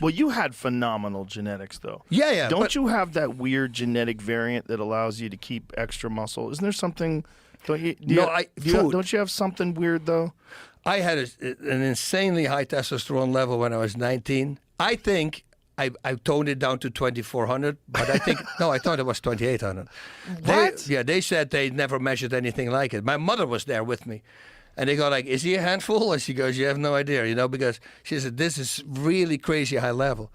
Well, you had phenomenal genetics, though. Yeah. Don't you have that weird genetic variant that allows you to keep extra muscle? Isn't there something? Don't you? Don't you have something weird though? I had an insanely high testosterone level when I was 19. I think I toned it down to 2,400, but I think no, I thought it was 2,800. What? They said they never measured anything like it. My mother was there with me. And they go like, is he a handful? And she goes, you have no idea, because she said, this is really crazy high level.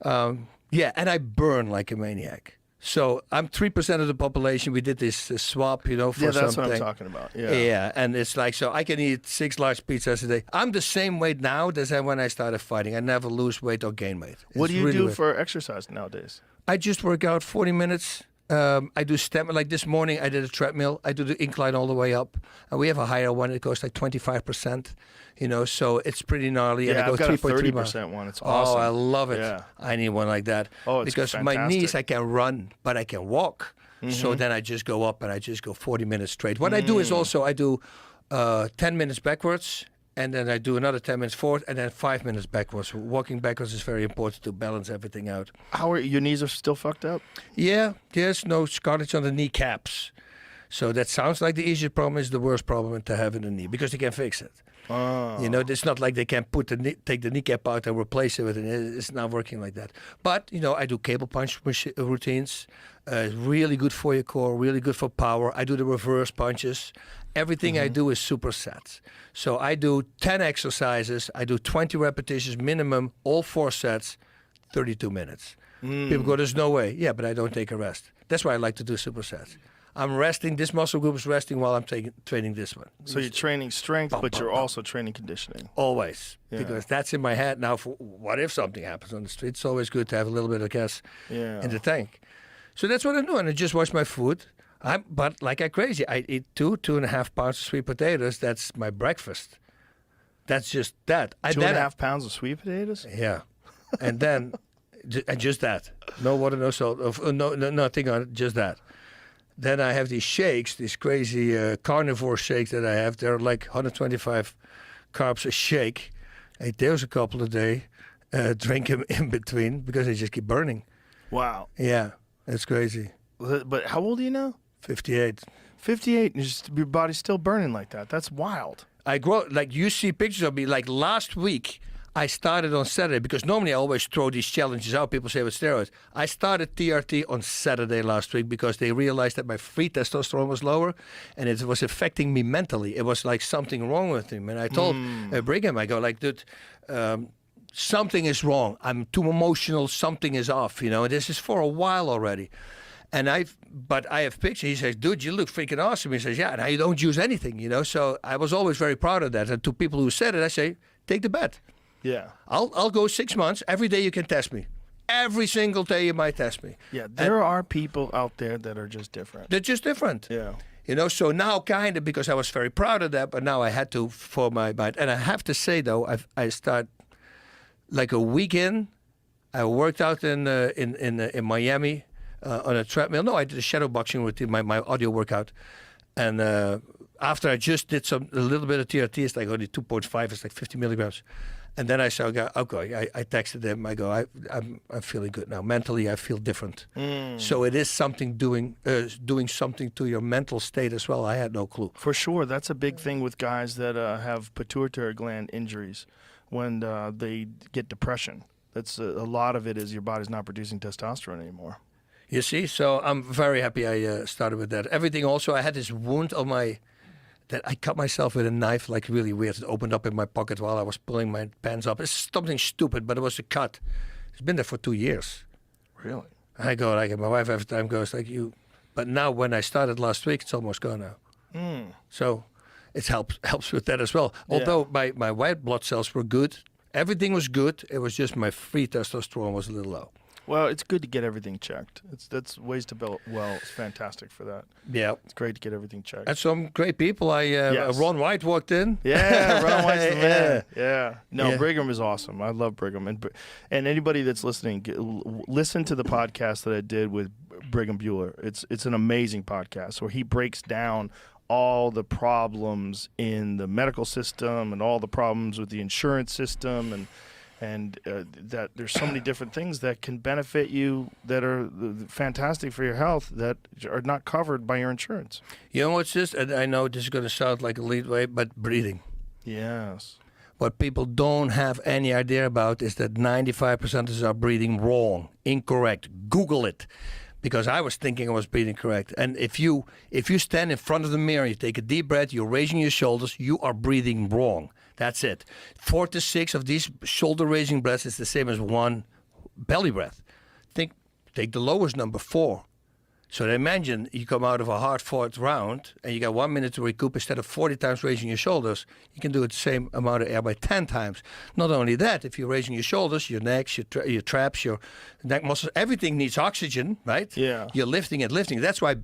Yeah, and I burn like a maniac. So I'm 3% of the population. We did this swap, for something. Yeah, that's what I'm talking about. Yeah, and it's like, so I can eat 6 large pizzas a day. I'm the same weight now as when I started fighting. I never lose weight or gain weight. What do you do for exercise nowadays? I just work out 40 minutes. I do step, like this morning I did a treadmill. I do the incline all the way up. And we have a higher one. It goes like 25%, so it's pretty gnarly. Yeah, and I go I've got a 30% one. It's awesome. Oh, I love it. Yeah. I need one like that. Oh, it's because fantastic. my knees, I can run, but I can walk. So then I just go up and I just go 40 minutes straight. What I do is also I do 10 minutes backwards. And then I do another 10 minutes forward, and then 5 minutes backwards. Walking backwards is very important to balance everything out. How are your knees are still fucked up? Yeah, there's no cartilage on the kneecaps. So that sounds like the easiest problem is the worst problem to have in the knee, because they can fix it. Oh. It's not like they can take the kneecap out and replace it with it. It's not working like that. But, I do cable punch routines. Really good for your core, really good for power. I do the reverse punches. Everything I do is supersets. So I do 10 exercises. I do 20 repetitions minimum, all 4 sets, 32 minutes. People go, there's no way. Yeah, but I don't take a rest. That's why I like to do supersets. I'm resting. This muscle group is resting while I'm training this one. So you're training strength, but you're also training conditioning. Always. Yeah. Because that's in my head now. For what if something happens on the street? It's always good to have a little bit of gas in the tank. So that's what I'm doing. I just watch my food. But like I'm crazy. I eat 2.5 pounds of sweet potatoes. That's my breakfast. That's just that. 2.5 pounds of sweet potatoes? Yeah. And then, and just that. No water, no salt, no nothing on it, just that. Then I have these shakes, these crazy carnivore shakes that I have. They're like 125 carbs a shake. I eat those a couple a day. Drink them in between because they just keep burning. Wow. Yeah, it's crazy. But how old are you now? 58. 58, and your body's still burning like that. That's wild. I grow, like you see pictures of me, like last week, I started on Saturday, because normally I always throw these challenges out, people say with steroids. I started TRT on Saturday last week because they realized that my free testosterone was lower and it was affecting me mentally. It was like something wrong with him. And I told Brigham, I go like, dude, something is wrong. I'm too emotional. Something is off, and this is for a while already. But I have pictures. He says, dude, you look freaking awesome. He says, yeah, now you don't use anything, So I was always very proud of that. And to people who said it, I say, take the bet. Yeah. I'll go 6 months. Every day you can test me. Every single day you might test me. Yeah, there are people out there that are just different. They're just different. Yeah. So now kind of, because I was very proud of that, but now I had to for my mind. And I have to say, though, I start like a week in. I worked out in Miami. On a treadmill. No, I did a shadow boxing routine, my audio workout. And after I just did a little bit of TRT, it's like only 2.5, it's like 50 milligrams. And then I saw, okay, I texted him, I go, I'm feeling good now. Mentally, I feel different. So it is something doing something to your mental state as well. I had no clue. For sure. That's a big thing with guys that have pituitary gland injuries when they get depression. That's a lot of it is your body's not producing testosterone anymore. You see, so I'm very happy I started with that. Everything also, I had this wound on that I cut myself with a knife, like really weird. It opened up in my pocket while I was pulling my pants up. It's something stupid, but it was a cut. It's been there for 2 years. Really? I go, like, my wife every time goes, like, you. But now when I started last week, it's almost gone now. So it helps with that as well. Although my white blood cells were good. Everything was good. It was just my free testosterone was a little low. Well, it's good to get everything checked. That's ways to build well. It's fantastic for that. Yeah, it's great to get everything checked. And some great people. Ron White walked in. Yeah, Ron White's the man. Yeah. No, Brigham is awesome. I love Brigham, and anybody that's listening, listen to the podcast that I did with Brigham Bueller. It's an amazing podcast where he breaks down all the problems in the medical system and all the problems with the insurance system and that there's so many different things that can benefit you that are fantastic for your health that are not covered by your insurance. You know what's this? And I know this is going to sound like a lead way, but breathing. Yes. What people don't have any idea about is that 95% of us are breathing wrong, incorrect. Google it. Because I was thinking I was breathing correct. And if you stand in front of the mirror, you take a deep breath, you're raising your shoulders, you are breathing wrong. That's it. 4 to 6 of these shoulder-raising breaths is the same as one belly breath. Take the lowest number, 4. So imagine you come out of a hard-fought round and you got 1 minute to recoup. Instead of 40 times raising your shoulders, you can do it the same amount of air by 10 times. Not only that, if you're raising your shoulders, your necks, your traps, your neck muscles, everything needs oxygen, right? Yeah. You're lifting and lifting. That's why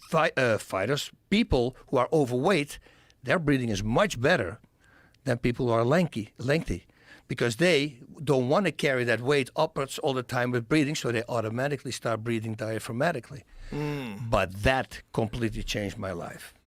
fighters, people who are overweight, their breathing is much better than people who are lengthy. Because they don't want to carry that weight upwards all the time with breathing, so they automatically start breathing diaphragmatically. But that completely changed my life.